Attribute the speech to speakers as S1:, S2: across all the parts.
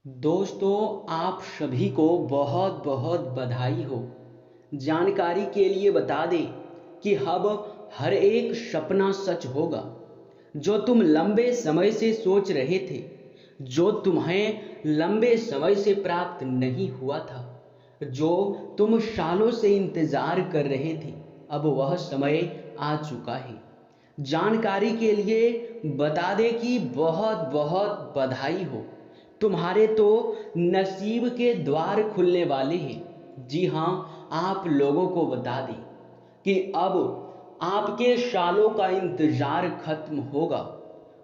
S1: दोस्तों, आप सभी को बहुत बहुत बधाई हो। जानकारी के लिए बता दें कि अब हर एक सपना सच होगा जो तुम लंबे समय से सोच रहे थे, जो तुम्हें लंबे समय से प्राप्त नहीं हुआ था, जो तुम सालों से इंतजार कर रहे थे। अब वह समय आ चुका है। जानकारी के लिए बता दें कि बहुत बहुत बधाई हो। तुम्हारे तो नसीब के द्वार खुलने वाले हैं। जी हाँ, आप लोगों को बता दें कि अब आपके सालों का इंतजार खत्म होगा।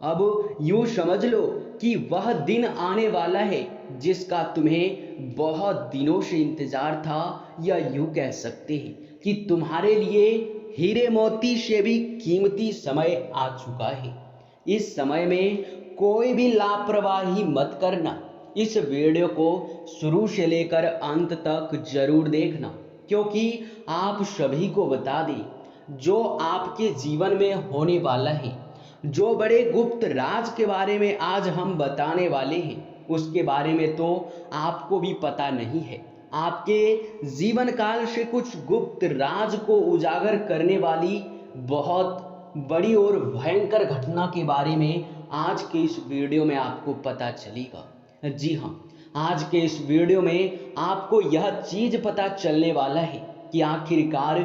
S1: अब यूं समझ लो कि वह दिन आने वाला है जिसका तुम्हें बहुत दिनों से इंतजार था, या यूं कह सकते हैं कि तुम्हारे लिए हीरे मोती से भी कीमती समय आ चुका है। इस समय में कोई भी लापरवाही मत करना। इस वीडियो को शुरू से लेकर अंत तक जरूर देखना, क्योंकि आप सभी को बता दें जो आपके जीवन में होने वाला है, जो बड़े गुप्त राज के बारे में आज हम बताने वाले हैं, उसके बारे में तो आपको भी पता नहीं है। आपके जीवन काल से कुछ गुप्त राज को उजागर करने वाली बहुत बड़ी और भयंकर घटना के बारे में आज के इस वीडियो में आपको पता चलेगा। जी हाँ, आज के इस वीडियो में आपको यह चीज पता चलने वाला है कि आखिरकार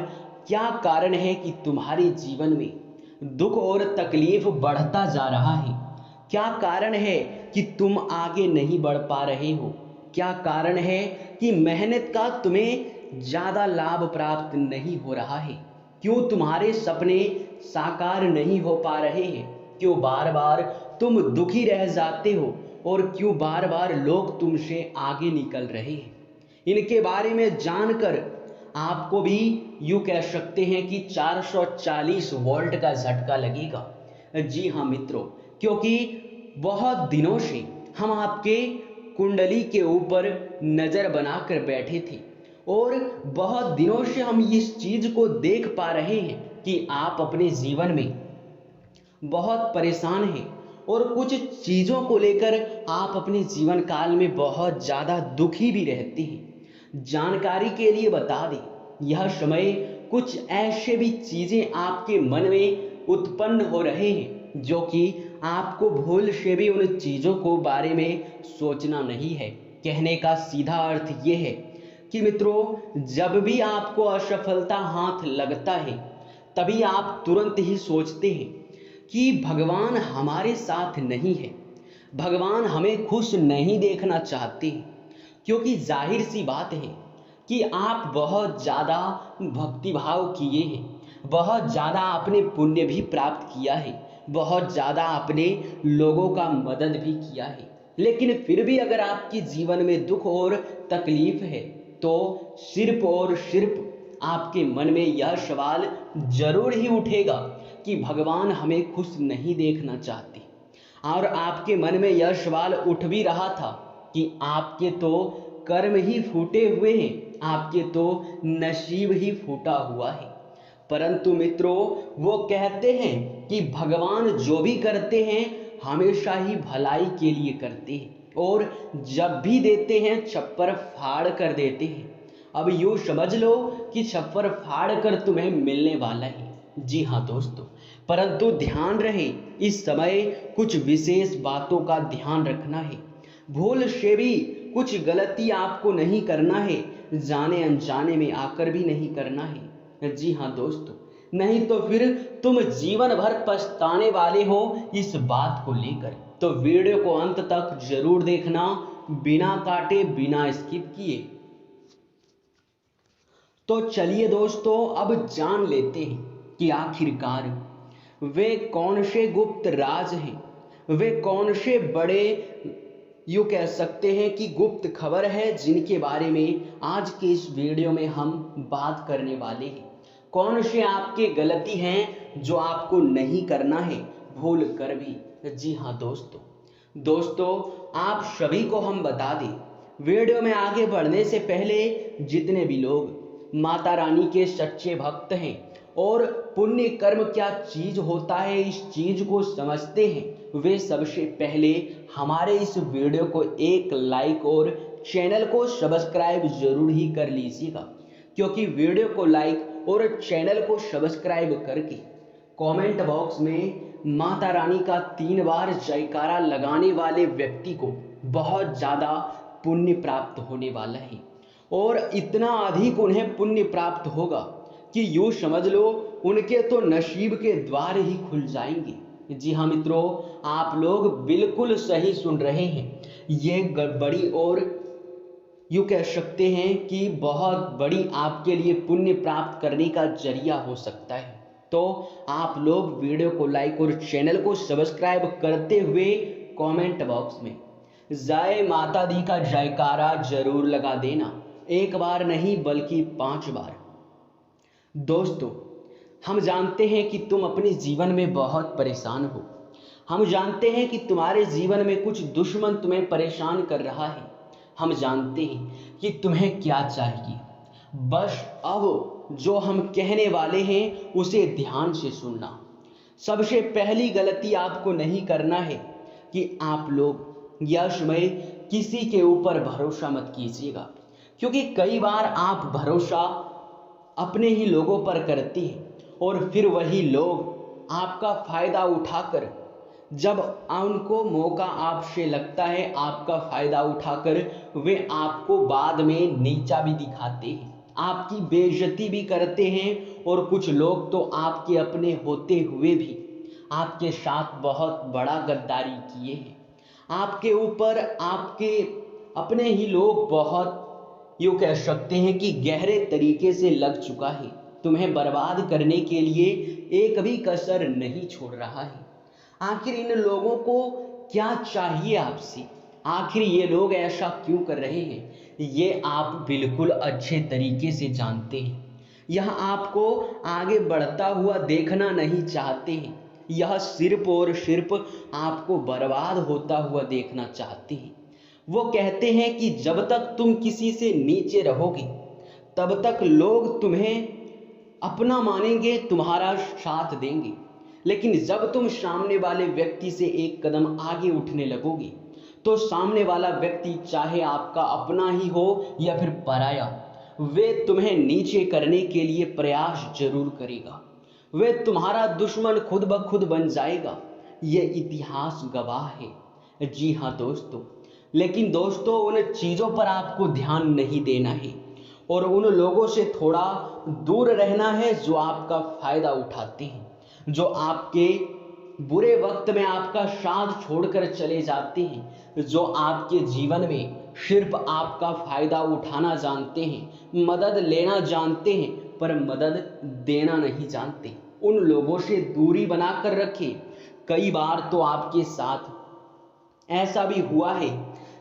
S1: क्या कारण है कि तुम्हारे जीवन में दुख और तकलीफ बढ़ता जा रहा है। क्या कारण है कि तुम आगे नहीं बढ़ पा रहे हो। क्या कारण है कि मेहनत का तुम्हें ज्यादा लाभ प्राप्त नहीं हो रहा है। क्यों तुम्हारे सपने साकार नहीं हो पा रहे हैं। क्यों बार बार तुम दुखी रह जाते हो, और क्यों बार बार लोग तुमसे आगे निकल रहे हैं। इनके बारे में जानकर आपको भी यूं कह सकते हैं कि 440 वोल्ट का झटका लगेगा। जी हाँ मित्रों, क्योंकि बहुत दिनों से हम आपके कुंडली के ऊपर नजर बनाकर बैठे थे, और बहुत दिनों से हम इस चीज को देख पा रहे हैं कि आप अपने जीवन में बहुत परेशान हैं, और कुछ चीज़ों को लेकर आप अपने जीवन काल में बहुत ज़्यादा दुखी भी रहते हैं। जानकारी के लिए बता दें, यह समय कुछ ऐसे भी चीज़ें आपके मन में उत्पन्न हो रहे हैं जो कि आपको भूल से भी उन चीज़ों को बारे में सोचना नहीं है। कहने का सीधा अर्थ ये है कि मित्रों, जब भी आपको असफलता हाथ लगता है, तभी आप तुरंत ही सोचते हैं कि भगवान हमारे साथ नहीं है, भगवान हमें खुश नहीं देखना चाहते हैं। क्योंकि जाहिर सी बात है कि आप बहुत ज़्यादा भक्तिभाव किए हैं, बहुत ज़्यादा आपने पुण्य भी प्राप्त किया है, बहुत ज़्यादा आपने लोगों का मदद भी किया है। लेकिन फिर भी अगर आपके जीवन में दुख और तकलीफ है, तो सिर्फ और सिर्फ आपके मन में यह सवाल जरूर ही उठेगा कि भगवान हमें खुश नहीं देखना चाहते। और आपके मन में यह सवाल उठ भी रहा था कि आपके तो कर्म ही फूटे हुए हैं, आपके तो नसीब ही फूटा हुआ है। परंतु मित्रों, वो कहते हैं कि भगवान जो भी करते हैं हमेशा ही भलाई के लिए करते हैं, और जब भी देते हैं छप्पर फाड़ कर देते हैं। अब यूं समझ लो कि छप्पर फाड़ कर तुम्हें मिलने वाला है। जी हाँ दोस्तों, परंतु ध्यान रहे, इस समय कुछ विशेष बातों का ध्यान रखना है। भूल से भी कुछ गलती आपको नहीं करना है, जाने अनजाने में आकर भी नहीं करना है। जी हाँ दोस्तों, नहीं तो फिर तुम जीवन भर पछताने वाले हो इस बात को लेकर। तो वीडियो को अंत तक जरूर देखना, बिना काटे बिना स्किप किए। तो चलिए दोस्तों, अब जान लेते हैं कि आखिरकार वे कौन से गुप्त राज हैं, वे कौन से बड़े यूं कह सकते हैं कि गुप्त खबर है जिनके बारे में आज के इस वीडियो में हम बात करने वाले हैं। कौन से आपके गलती हैं जो आपको नहीं करना है भूल कर भी। जी हाँ दोस्तों, आप सभी को हम बता दें, वीडियो में आगे बढ़ने से पहले जितने भी लोग माता रानी के सच्चे भक्त हैं और पुण्य कर्म क्या चीज होता है इस चीज को समझते हैं, वे सबसे पहले हमारे इस वीडियो को एक लाइक और चैनल को सब्सक्राइब जरूर ही कर लीजिएगा, क्योंकि वीडियो को लाइक और चैनल को सब्सक्राइब करके कमेंट बॉक्स में माता रानी का 3 बार जयकारा लगाने वाले व्यक्ति को बहुत ज़्यादा पुण्य प्राप्त होने वाला है। और इतना अधिक उन्हें पुण्य प्राप्त होगा कि यूँ समझ लो उनके तो नसीब के द्वार ही खुल जाएंगे। जी हाँ मित्रों, आप लोग बिल्कुल सही सुन रहे हैं। ये बड़ी और यूँ कह सकते हैं कि बहुत बड़ी आपके लिए पुण्य प्राप्त करने का जरिया हो सकता है। तो आप लोग वीडियो को लाइक और चैनल को सब्सक्राइब करते हुए कमेंट बॉक्स में जय माता दी का जयकारा जरूर लगा देना, एक बार नहीं बल्कि 5 बार। दोस्तों, हम जानते हैं कि तुम अपने जीवन में बहुत परेशान हो। हम जानते हैं कि तुम्हारे जीवन में कुछ दुश्मन तुम्हें परेशान कर रहा है। हम जानते हैं कि तुम्हें क्या चाहिए। बस अब जो हम कहने वाले हैं उसे ध्यान से सुनना। सबसे पहली गलती आपको नहीं करना है कि आप लोग यह समय किसी के ऊपर भरोसा मत कीजिएगा, क्योंकि कई बार आप भरोसा अपने ही लोगों पर करते हैं और फिर वही लोग आपका फायदा उठाकर, जब उनको मौका आपसे लगता है आपका फायदा उठाकर वे आपको बाद में नीचा भी दिखाते हैं, आपकी बेइज्जती भी करते हैं। और कुछ लोग तो आपके अपने होते हुए भी आपके साथ बहुत बड़ा गद्दारी किए हैं। आपके ऊपर आपके अपने ही लोग बहुत यूँ कह सकते हैं कि गहरे तरीके से लग चुका है। तुम्हें बर्बाद करने के लिए एक भी कसर नहीं छोड़ रहा है। आखिर इन लोगों को क्या चाहिए आपसे? आखिर ये लोग ऐसा क्यों कर रहे हैं? ये आप बिल्कुल अच्छे तरीके से जानते हैं। यह आपको आगे बढ़ता हुआ देखना नहीं चाहते हैं। यह सिर्फ और सिर्फ आपको बर्बाद होता हुआ देखना चाहते हैं। वो कहते हैं कि जब तक तुम किसी से नीचे रहोगे तब तक लोग तुम्हें अपना मानेंगे, तुम्हारा साथ देंगे। लेकिन जब तुम सामने वाले व्यक्ति से एक कदम आगे उठने लगोगे तो सामने वाला व्यक्ति चाहे आपका अपना ही हो या फिर पराया, वे तुम्हें नीचे करने के लिए प्रयास जरूर करेगा। वे तुम्हारा दुश्मन खुद ब खुद बन जाएगा। ये इतिहास गवाह है। जी हाँ दोस्तों, लेकिन दोस्तों उन चीज़ों पर आपको ध्यान नहीं देना है और उन लोगों से थोड़ा दूर रहना है जो आपका फायदा उठाते हैं, जो आपके बुरे वक्त में आपका साथ छोड़कर चले जाते हैं, जो आपके जीवन में सिर्फ आपका फायदा उठाना जानते हैं, मदद लेना जानते हैं पर मदद देना नहीं जानते। उन लोगों से दूरी बनाकर रखें। कई बार तो आपके साथ ऐसा भी हुआ है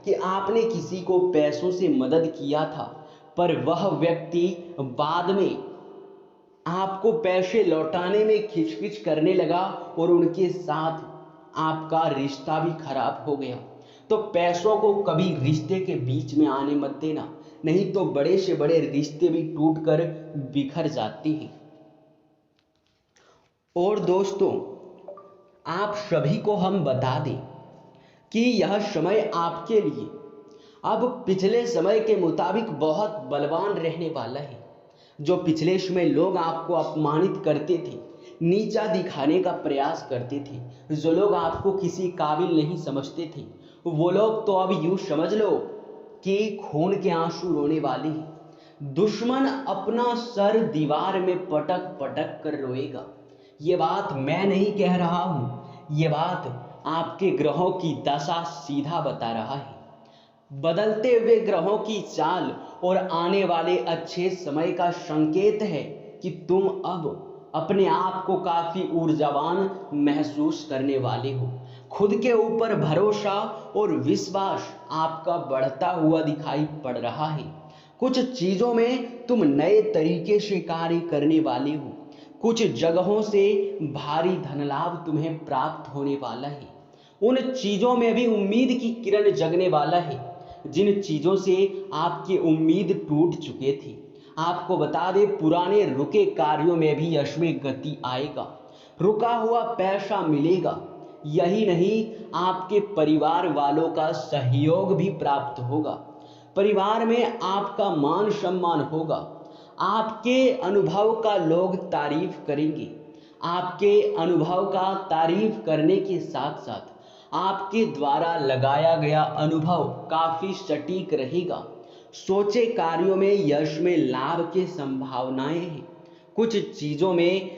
S1: कि आपने किसी को पैसों से मदद किया था पर वह व्यक्ति बाद में आपको पैसे लौटाने में खिचखिच करने लगा और उनके साथ आपका रिश्ता भी खराब हो गया। तो पैसों को कभी रिश्ते के बीच में आने मत देना, नहीं तो बड़े से बड़े रिश्ते भी टूटकर बिखर जाते हैं। और दोस्तों, आप सभी को हम बता दें कि यह समय आपके लिए अब पिछले समय के मुताबिक बहुत बलवान रहने वाला है। जो पिछले समय लोग आपको अपमानित करते थे, नीचा दिखाने का प्रयास करते थे, जो लोग आपको किसी काबिल नहीं समझते थे, वो लोग तो अब यूँ समझ लो कि खून के आंसू रोने वाले हैं। दुश्मन अपना सर दीवार में पटक पटक कर रोएगा। ये बात मैं नहीं कह रहा हूँ, ये बात आपके ग्रहों की दशा सीधा बता रहा है। बदलते हुए ग्रहों की चाल और आने वाले अच्छे समय का संकेत है कि तुम अब अपने आप को काफी ऊर्जावान महसूस करने वाले हो। खुद के ऊपर भरोसा और विश्वास आपका बढ़ता हुआ दिखाई पड़ रहा है। कुछ चीजों में तुम नए तरीके से कार्य करने वाले हो। कुछ जगहों से भारी धन लाभ तुम्हें प्राप्त होने वाला है। उन चीजों में भी उम्मीद की किरण जगने वाला है जिन चीजों से आपकी उम्मीद टूट चुके थे। आपको बता दें, पुराने रुके कार्यों में भी यश में गति आएगा। रुका हुआ पैसा मिलेगा। यही नहीं, आपके परिवार वालों का सहयोग भी प्राप्त होगा। परिवार में आपका मान सम्मान होगा। आपके अनुभव का लोग तारीफ करेंगे। आपके अनुभव का तारीफ करने के साथ साथ आपके द्वारा लगाया गया अनुभव काफी सटीक रहेगा। सोचे कार्यों में यश में लाभ की संभावनाएं हैं। कुछ चीजों में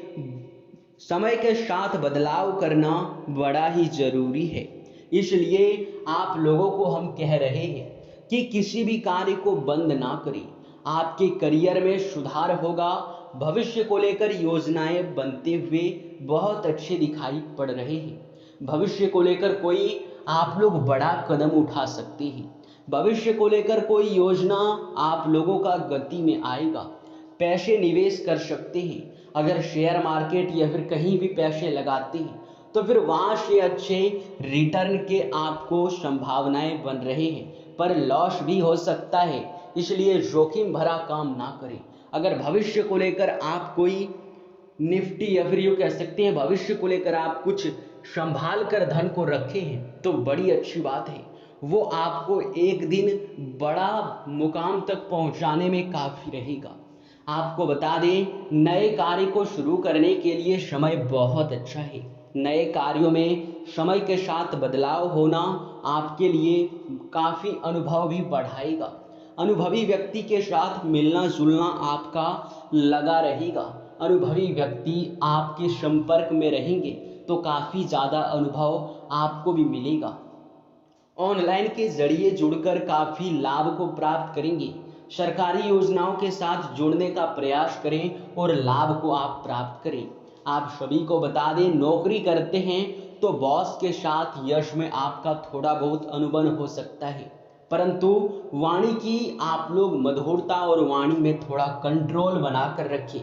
S1: समय के साथ बदलाव करना बड़ा ही जरूरी है। इसलिए आप लोगों को हम कह रहे हैं कि किसी भी कार्य को बंद ना करें। आपके करियर में सुधार होगा। भविष्य को लेकर योजनाएं बनते हुए बहुत अच्छे दिखाई पड़ रहे हैं। भविष्य को लेकर कोई आप लोग बड़ा कदम उठा सकते हैं। भविष्य को लेकर कोई योजना आप लोगों का गति में आएगा। पैसे निवेश कर सकते हैं। अगर शेयर मार्केट या फिर कहीं भी पैसे लगाते हैं तो फिर वहां से अच्छे रिटर्न के आपको संभावनाएं बन रहे हैं, पर लॉस भी हो सकता है। इसलिए जोखिम भरा काम ना करें। अगर भविष्य को लेकर आप कोई निफ्टी या फिर यूं कह सकते हैं भविष्य को लेकर आप कुछ संभाल कर धन को रखे हैं तो बड़ी अच्छी बात है। वो आपको एक दिन बड़ा मुकाम तक पहुंचाने में काफी रहेगा। आपको बता दें, नए कार्य को शुरू करने के लिए समय बहुत अच्छा है। नए कार्यों में समय के साथ बदलाव होना आपके लिए काफी अनुभव भी बढ़ाएगा। अनुभवी व्यक्ति के साथ मिलना जुलना आपका लगा रहेगा। अनुभवी व्यक्ति आपके संपर्क में रहेंगे तो काफी ज्यादा अनुभव आपको भी मिलेगा। ऑनलाइन के जरिए जुड़कर काफी लाभ को प्राप्त करेंगे। सरकारी योजनाओं के साथ जुड़ने का प्रयास करें और लाभ को आप प्राप्त करें। आप सभी को बता दें, नौकरी करते हैं तो बॉस के साथ यश में आपका थोड़ा बहुत अनुबंध हो सकता है, परंतु वाणी की आप लोग मधुरता और वाणी में थोड़ा कंट्रोल बनाकर रखें,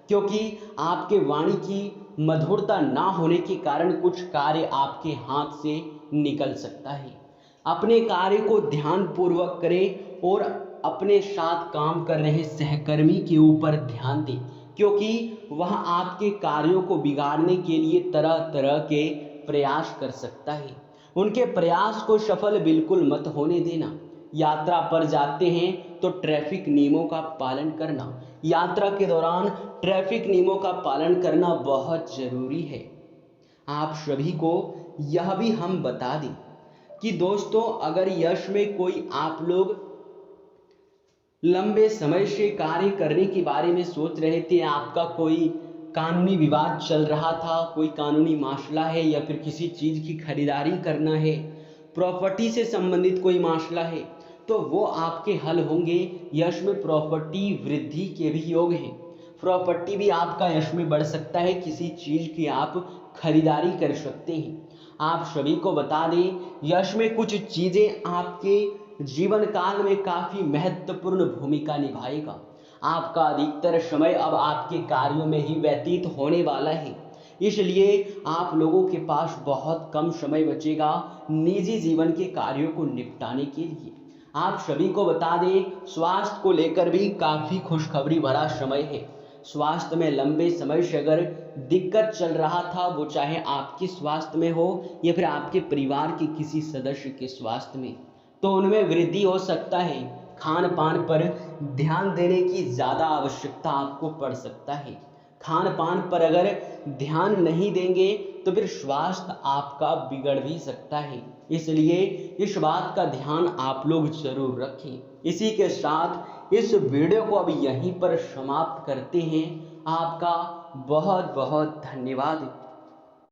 S1: क्योंकि आपके वाणी की मधुरता ना होने के कारण कुछ कार्य आपके हाथ से निकल सकता है। अपने कार्य को ध्यान पूर्वक करें और अपने साथ काम कर रहे सहकर्मी के ऊपर ध्यान दें, क्योंकि वह आपके कार्यों को बिगाड़ने के लिए तरह तरह के प्रयास कर सकता है। उनके प्रयास को सफल बिल्कुल मत होने देना। यात्रा पर जाते हैं तो ट्रैफिक नियमों का पालन करना। यात्रा के दौरान ट्रैफिक नियमों का पालन करना बहुत जरूरी है। आप सभी को यह भी हम बता दें कि दोस्तों, अगर यश में कोई आप लोग लंबे समय से कार्य करने के बारे में सोच रहे थे, आपका कोई कानूनी विवाद चल रहा था, कोई कानूनी मामला है या फिर किसी चीज की खरीदारी करना है, प्रॉपर्टी से संबंधित कोई मामला है, तो वो आपके हल होंगे। यश में प्रॉपर्टी वृद्धि के भी योग हैं। प्रॉपर्टी भी आपका यश में बढ़ सकता है। किसी चीज की आप खरीदारी कर सकते हैं। आप सभी को बता दें, यश में कुछ चीजें आपके जीवन काल में काफी महत्वपूर्ण भूमिका निभाएगा। आपका अधिकतर समय अब आपके कार्यों में ही व्यतीत होने वाला है, इसलिए आप लोगों के पास बहुत कम समय बचेगा निजी जीवन के कार्यों को निपटाने के लिए। आप सभी को बता दें, स्वास्थ्य को लेकर भी काफी खुशखबरी भरा समय है। स्वास्थ्य में लंबे समय से अगर दिक्कत चल रहा था, वो चाहे आपके स्वास्थ्य में हो या फिर आपके परिवार के किसी सदस्य के स्वास्थ्य में, तो उनमें वृद्धि हो सकता है। खान पान पर ध्यान देने की ज़्यादा आवश्यकता आपको पड़ सकता है। खान पान पर अगर ध्यान नहीं देंगे तो फिर स्वास्थ्य आपका बिगड़ भी सकता है, इसलिए इस बात का ध्यान आप लोग जरूर रखें। इसी के साथ इस वीडियो को अब यहीं पर समाप्त करते हैं। आपका बहुत बहुत धन्यवाद।